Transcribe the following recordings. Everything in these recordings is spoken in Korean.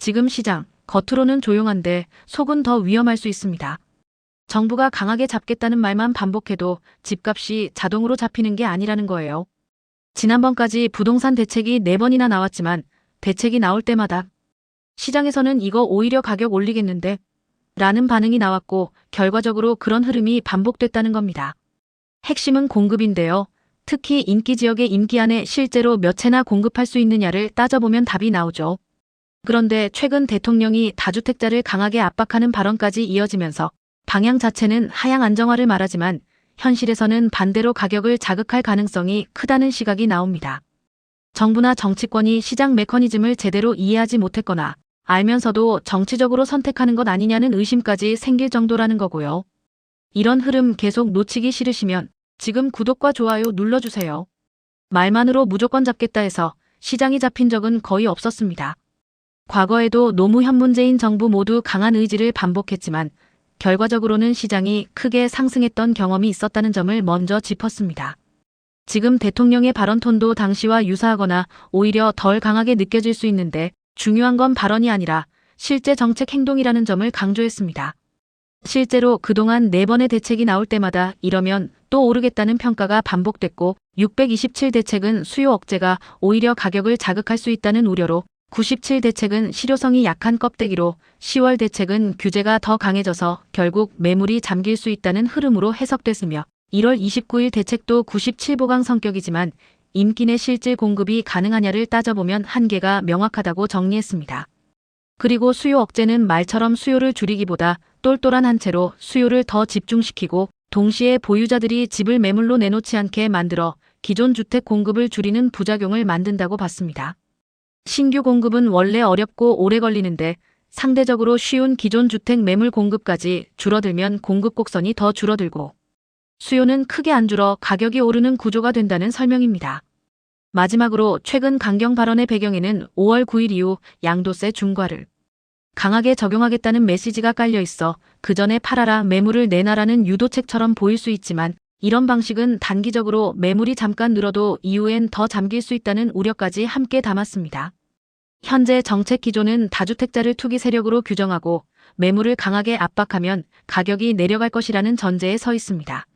지금 시장, 겉으로는 조용한데 속은 더 위험할 수 있습니다. 정부가 강하게 잡겠다는 말만 반복해도 집값이 자동으로 잡히는 게 아니라는 거예요. 지난번까지 부동산 대책이 4번이나 나왔지만 대책이 나올 때마다 시장에서는 이거 오히려 가격 올리겠는데? 라는 반응이 나왔고 결과적으로 그런 흐름이 반복됐다는 겁니다. 핵심은 공급인데요. 특히 인기 지역의 임기 안에 실제로 몇 채나 공급할 수 있느냐를 따져보면 답이 나오죠. 그런데 최근 대통령이 다주택자를 강하게 압박하는 발언까지 이어지면서 방향 자체는 하향 안정화를 말하지만 현실에서는 반대로 가격을 자극할 가능성이 크다는 시각이 나옵니다. 정부나 정치권이 시장 메커니즘을 제대로 이해하지 못했거나 알면서도 정치적으로 선택하는 것 아니냐는 의심까지 생길 정도라는 거고요. 이런 흐름 계속 놓치기 싫으시면 지금 구독과 좋아요 눌러주세요. 말만으로 무조건 잡겠다 해서 시장이 잡힌 적은 거의 없었습니다. 과거에도 노무현 문재인 정부 모두 강한 의지를 반복했지만 결과적으로는 시장이 크게 상승했던 경험이 있었다는 점을 먼저 짚었습니다. 지금 대통령의 발언 톤도 당시와 유사하거나 오히려 덜 강하게 느껴질 수 있는데 중요한 건 발언이 아니라 실제 정책 행동이라는 점을 강조했습니다. 실제로 그동안 4번의 대책이 나올 때마다 이러면 또 오르겠다는 평가가 반복됐고 627대책은 수요 억제가 오히려 가격을 자극할 수 있다는 우려로 97대책은 실효성이 약한 껍데기로 10월 대책은 규제가 더 강해져서 결국 매물이 잠길 수 있다는 흐름으로 해석됐으며 1월 29일 대책도 97보강 성격이지만 임기 내 실질 공급이 가능하냐를 따져보면 한계가 명확하다고 정리했습니다. 그리고 수요 억제는 말처럼 수요를 줄이기보다 똘똘한 한 채로 수요를 더 집중시키고 동시에 보유자들이 집을 매물로 내놓지 않게 만들어 기존 주택 공급을 줄이는 부작용을 만든다고 봤습니다. 신규 공급은 원래 어렵고 오래 걸리는데 상대적으로 쉬운 기존 주택 매물 공급까지 줄어들면 공급 곡선이 더 줄어들고 수요는 크게 안 줄어 가격이 오르는 구조가 된다는 설명입니다. 마지막으로 최근 강경 발언의 배경에는 5월 9일 이후 양도세 중과를 강하게 적용하겠다는 메시지가 깔려 있어 그 전에 팔아라 매물을 내놔라는 유도책처럼 보일 수 있지만 이런 방식은 단기적으로 매물이 잠깐 늘어도 이후엔 더 잠길 수 있다는 우려까지 함께 담았습니다. 현재 정책 기조는 다주택자를 투기 세력으로 규정하고 매물을 강하게 압박하면 가격이 내려갈 것이라는 전제에 서 있습니다.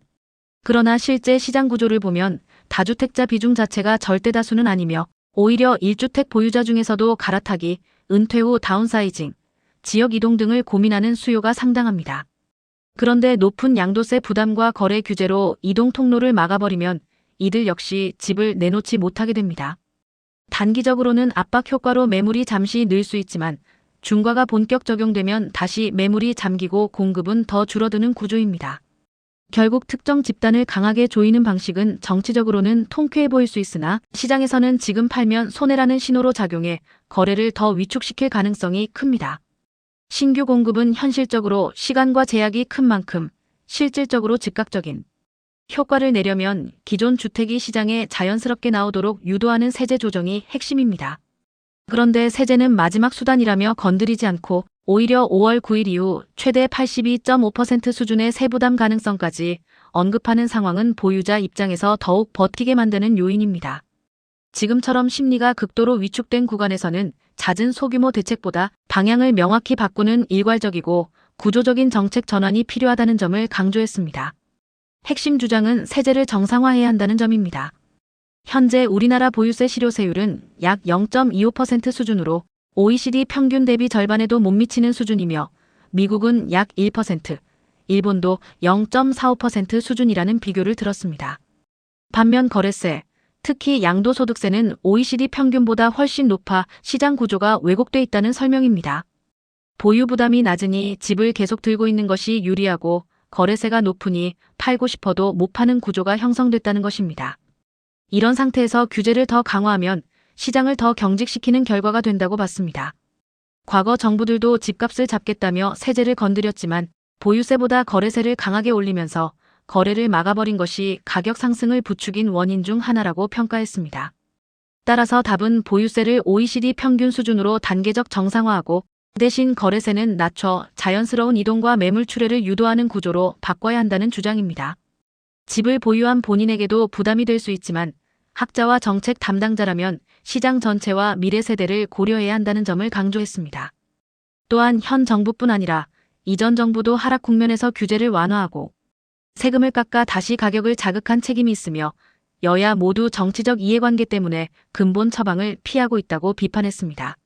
그러나 실제 시장 구조를 보면 다주택자 비중 자체가 절대 다수는 아니며 오히려 1주택 보유자 중에서도 갈아타기, 은퇴 후 다운사이징, 지역 이동 등을 고민하는 수요가 상당합니다. 그런데 높은 양도세 부담과 거래 규제로 이동 통로를 막아버리면 이들 역시 집을 내놓지 못하게 됩니다. 단기적으로는 압박 효과로 매물이 잠시 늘 수 있지만 중과가 본격 적용되면 다시 매물이 잠기고 공급은 더 줄어드는 구조입니다. 결국 특정 집단을 강하게 조이는 방식은 정치적으로는 통쾌해 보일 수 있으나 시장에서는 지금 팔면 손해라는 신호로 작용해 거래를 더 위축시킬 가능성이 큽니다. 신규 공급은 현실적으로 시간과 제약이 큰 만큼 실질적으로 즉각적인 효과를 내려면 기존 주택이 시장에 자연스럽게 나오도록 유도하는 세제 조정이 핵심입니다. 그런데 세제는 마지막 수단이라며 건드리지 않고 오히려 5월 9일 이후 최대 82.5% 수준의 세부담 가능성까지 언급하는 상황은 보유자 입장에서 더욱 버티게 만드는 요인입니다. 지금처럼 심리가 극도로 위축된 구간에서는 잦은 소규모 대책보다 방향을 명확히 바꾸는 일괄적이고 구조적인 정책 전환이 필요하다는 점을 강조했습니다. 핵심 주장은 세제를 정상화해야 한다는 점입니다. 현재 우리나라 보유세 실효세율은 약 0.25% 수준으로 OECD 평균 대비 절반에도 못 미치는 수준이며 미국은 약 1%, 일본도 0.45% 수준이라는 비교를 들었습니다. 반면 거래세, 특히 양도소득세는 OECD 평균보다 훨씬 높아 시장 구조가 왜곡돼 있다는 설명입니다. 보유 부담이 낮으니 집을 계속 들고 있는 것이 유리하고 거래세가 높으니 팔고 싶어도 못 파는 구조가 형성됐다는 것입니다. 이런 상태에서 규제를 더 강화하면 시장을 더 경직시키는 결과가 된다고 봤습니다. 과거 정부들도 집값을 잡겠다며 세제를 건드렸지만 보유세보다 거래세를 강하게 올리면서 거래를 막아버린 것이 가격 상승을 부추긴 원인 중 하나라고 평가했습니다. 따라서 답은 보유세를 OECD 평균 수준으로 단계적 정상화하고 대신 거래세는 낮춰 자연스러운 이동과 매물 출회를 유도하는 구조로 바꿔야 한다는 주장입니다. 집을 보유한 본인에게도 부담이 될 수 있지만 학자와 정책 담당자라면 시장 전체와 미래 세대를 고려해야 한다는 점을 강조했습니다. 또한 현 정부뿐 아니라 이전 정부도 하락 국면에서 규제를 완화하고 세금을 깎아 다시 가격을 자극한 책임이 있으며 여야 모두 정치적 이해관계 때문에 근본 처방을 피하고 있다고 비판했습니다.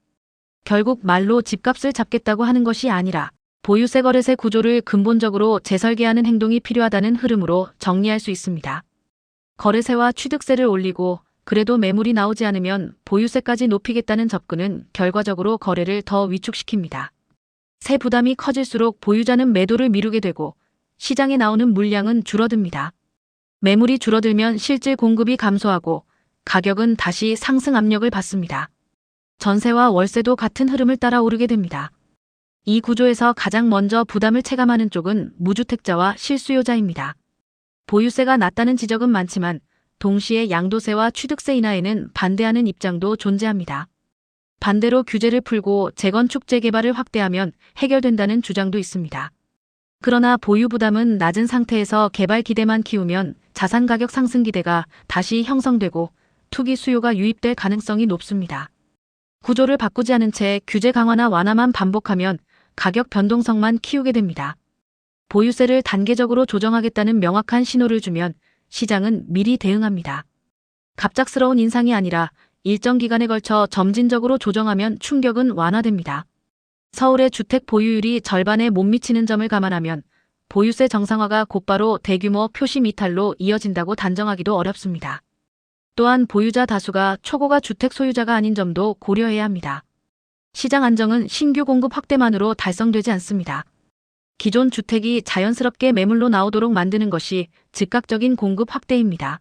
결국 말로 집값을 잡겠다고 하는 것이 아니라 보유세 거래세 구조를 근본적으로 재설계하는 행동이 필요하다는 흐름으로 정리할 수 있습니다. 거래세와 취득세를 올리고 그래도 매물이 나오지 않으면 보유세까지 높이겠다는 접근은 결과적으로 거래를 더 위축시킵니다. 세 부담이 커질수록 보유자는 매도를 미루게 되고 시장에 나오는 물량은 줄어듭니다. 매물이 줄어들면 실질 공급이 감소하고 가격은 다시 상승 압력을 받습니다. 전세와 월세도 같은 흐름을 따라 오르게 됩니다. 이 구조에서 가장 먼저 부담을 체감하는 쪽은 무주택자와 실수요자입니다. 보유세가 낮다는 지적은 많지만 동시에 양도세와 취득세 인하에는 반대하는 입장도 존재합니다. 반대로 규제를 풀고 재건축 재개발을 확대하면 해결된다는 주장도 있습니다. 그러나 보유 부담은 낮은 상태에서 개발 기대만 키우면 자산 가격 상승 기대가 다시 형성되고 투기 수요가 유입될 가능성이 높습니다. 구조를 바꾸지 않은 채 규제 강화나 완화만 반복하면 가격 변동성만 키우게 됩니다. 보유세를 단계적으로 조정하겠다는 명확한 신호를 주면 시장은 미리 대응합니다. 갑작스러운 인상이 아니라 일정 기간에 걸쳐 점진적으로 조정하면 충격은 완화됩니다. 서울의 주택 보유율이 절반에 못 미치는 점을 감안하면 보유세 정상화가 곧바로 대규모 표심 이탈로 이어진다고 단정하기도 어렵습니다. 또한 보유자 다수가 초고가 주택 소유자가 아닌 점도 고려해야 합니다. 시장 안정은 신규 공급 확대만으로 달성되지 않습니다. 기존 주택이 자연스럽게 매물로 나오도록 만드는 것이 즉각적인 공급 확대입니다.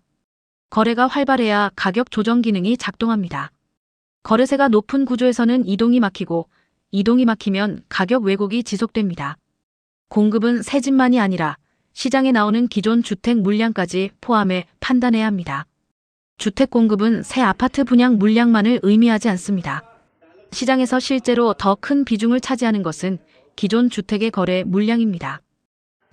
거래가 활발해야 가격 조정 기능이 작동합니다. 거래세가 높은 구조에서는 이동이 막히고 이동이 막히면 가격 왜곡이 지속됩니다. 공급은 새 집만이 아니라 시장에 나오는 기존 주택 물량까지 포함해 판단해야 합니다. 주택 공급은 새 아파트 분양 물량만을 의미하지 않습니다. 시장에서 실제로 더 큰 비중을 차지하는 것은 기존 주택의 거래 물량입니다.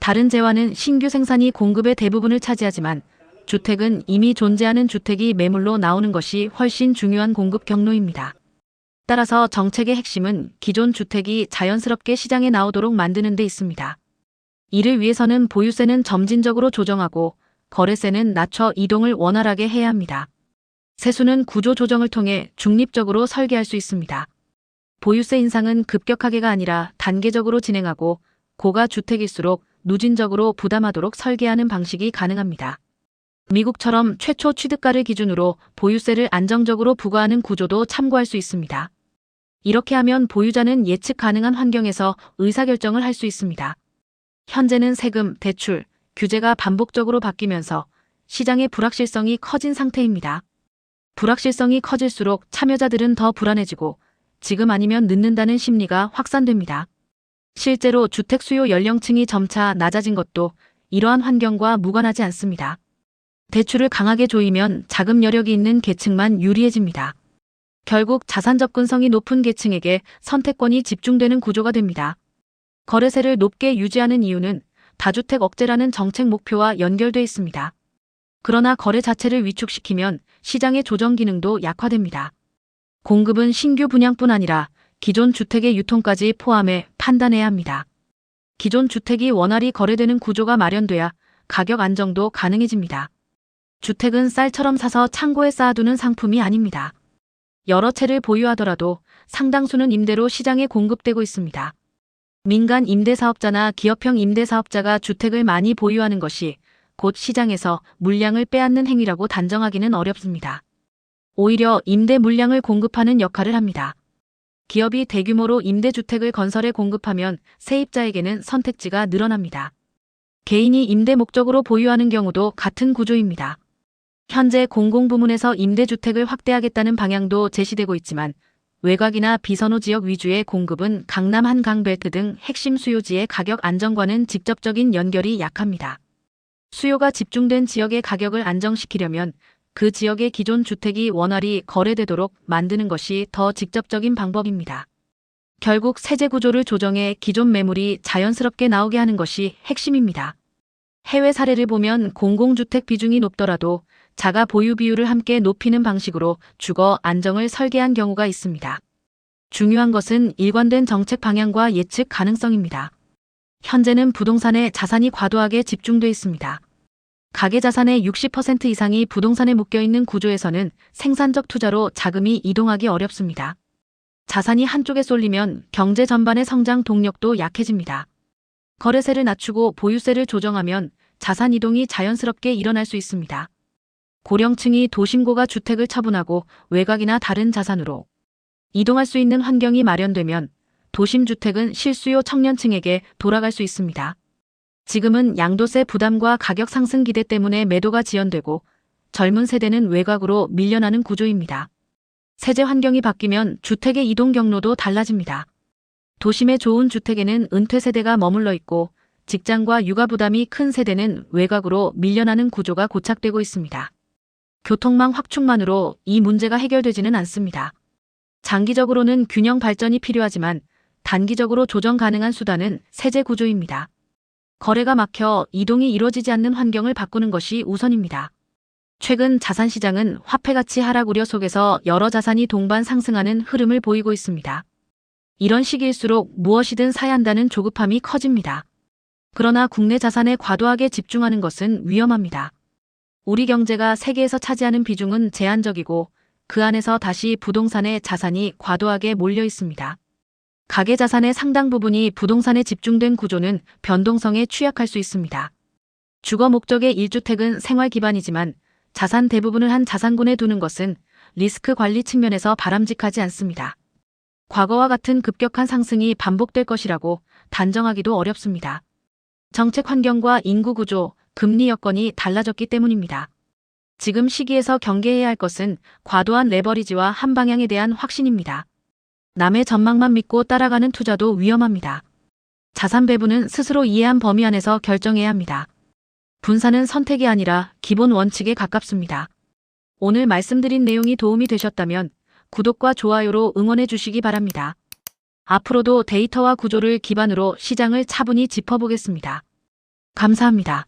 다른 재화는 신규 생산이 공급의 대부분을 차지하지만 주택은 이미 존재하는 주택이 매물로 나오는 것이 훨씬 중요한 공급 경로입니다. 따라서 정책의 핵심은 기존 주택이 자연스럽게 시장에 나오도록 만드는 데 있습니다. 이를 위해서는 보유세는 점진적으로 조정하고 거래세는 낮춰 이동을 원활하게 해야 합니다. 세수는 구조 조정을 통해 중립적으로 설계할 수 있습니다. 보유세 인상은 급격하게가 아니라 단계적으로 진행하고 고가 주택일수록 누진적으로 부담하도록 설계하는 방식이 가능합니다. 미국처럼 최초 취득가를 기준으로 보유세를 안정적으로 부과하는 구조도 참고할 수 있습니다. 이렇게 하면 보유자는 예측 가능한 환경에서 의사결정을 할 수 있습니다. 현재는 세금, 대출, 규제가 반복적으로 바뀌면서 시장의 불확실성이 커진 상태입니다. 불확실성이 커질수록 참여자들은 더 불안해지고 지금 아니면 늦는다는 심리가 확산됩니다. 실제로 주택 수요 연령층이 점차 낮아진 것도 이러한 환경과 무관하지 않습니다. 대출을 강하게 조이면 자금 여력이 있는 계층만 유리해집니다. 결국 자산 접근성이 높은 계층에게 선택권이 집중되는 구조가 됩니다. 거래세를 높게 유지하는 이유는 다주택 억제라는 정책 목표와 연결돼 있습니다. 그러나 거래 자체를 위축시키면 시장의 조정 기능도 약화됩니다. 공급은 신규 분양뿐 아니라 기존 주택의 유통까지 포함해 판단해야 합니다. 기존 주택이 원활히 거래되는 구조가 마련돼야 가격 안정도 가능해집니다. 주택은 쌀처럼 사서 창고에 쌓아두는 상품이 아닙니다. 여러 채를 보유하더라도 상당수는 임대로 시장에 공급되고 있습니다. 민간 임대사업자나 기업형 임대사업자가 주택을 많이 보유하는 것이 곧 시장에서 물량을 빼앗는 행위라고 단정하기는 어렵습니다. 오히려 임대 물량을 공급하는 역할을 합니다. 기업이 대규모로 임대주택을 건설해 공급하면 세입자에게는 선택지가 늘어납니다. 개인이 임대 목적으로 보유하는 경우도 같은 구조입니다. 현재 공공부문에서 임대주택을 확대하겠다는 방향도 제시되고 있지만 외곽이나 비선호 지역 위주의 공급은 강남 한강벨트 등 핵심 수요지의 가격 안정과는 직접적인 연결이 약합니다. 수요가 집중된 지역의 가격을 안정시키려면 그 지역의 기존 주택이 원활히 거래되도록 만드는 것이 더 직접적인 방법입니다. 결국 세제 구조를 조정해 기존 매물이 자연스럽게 나오게 하는 것이 핵심입니다. 해외 사례를 보면 공공주택 비중이 높더라도 자가 보유 비율을 함께 높이는 방식으로 주거 안정을 설계한 경우가 있습니다. 중요한 것은 일관된 정책 방향과 예측 가능성입니다. 현재는 부동산에 자산이 과도하게 집중돼 있습니다. 가계 자산의 60% 이상이 부동산에 묶여있는 구조에서는 생산적 투자로 자금이 이동하기 어렵습니다. 자산이 한쪽에 쏠리면 경제 전반의 성장 동력도 약해집니다. 거래세를 낮추고 보유세를 조정하면 자산 이동이 자연스럽게 일어날 수 있습니다. 고령층이 도심고가 주택을 처분하고 외곽이나 다른 자산으로 이동할 수 있는 환경이 마련되면 도심주택은 실수요 청년층에게 돌아갈 수 있습니다. 지금은 양도세 부담과 가격 상승 기대 때문에 매도가 지연되고 젊은 세대는 외곽으로 밀려나는 구조입니다. 세제 환경이 바뀌면 주택의 이동 경로도 달라집니다. 도심의 좋은 주택에는 은퇴 세대가 머물러 있고 직장과 육아 부담이 큰 세대는 외곽으로 밀려나는 구조가 고착되고 있습니다. 교통망 확충만으로 이 문제가 해결되지는 않습니다. 장기적으로는 균형 발전이 필요하지만 단기적으로 조정 가능한 수단은 세제 구조입니다. 거래가 막혀 이동이 이루어지지 않는 환경을 바꾸는 것이 우선입니다. 최근 자산시장은 화폐가치 하락 우려 속에서 여러 자산이 동반 상승하는 흐름을 보이고 있습니다. 이런 시기일수록 무엇이든 사야 한다는 조급함이 커집니다. 그러나 국내 자산에 과도하게 집중하는 것은 위험합니다. 우리 경제가 세계에서 차지하는 비중은 제한적이고 그 안에서 다시 부동산에 자산이 과도하게 몰려 있습니다. 가계 자산의 상당 부분이 부동산에 집중된 구조는 변동성에 취약할 수 있습니다. 주거 목적의 1주택은 생활 기반이지만 자산 대부분을 한 자산군에 두는 것은 리스크 관리 측면에서 바람직하지 않습니다. 과거와 같은 급격한 상승이 반복될 것이라고 단정하기도 어렵습니다. 정책 환경과 인구 구조, 금리 여건이 달라졌기 때문입니다. 지금 시기에서 경계해야 할 것은 과도한 레버리지와 한 방향에 대한 확신입니다. 남의 전망만 믿고 따라가는 투자도 위험합니다. 자산 배분은 스스로 이해한 범위 안에서 결정해야 합니다. 분산은 선택이 아니라 기본 원칙에 가깝습니다. 오늘 말씀드린 내용이 도움이 되셨다면 구독과 좋아요로 응원해 주시기 바랍니다. 앞으로도 데이터와 구조를 기반으로 시장을 차분히 짚어보겠습니다. 감사합니다.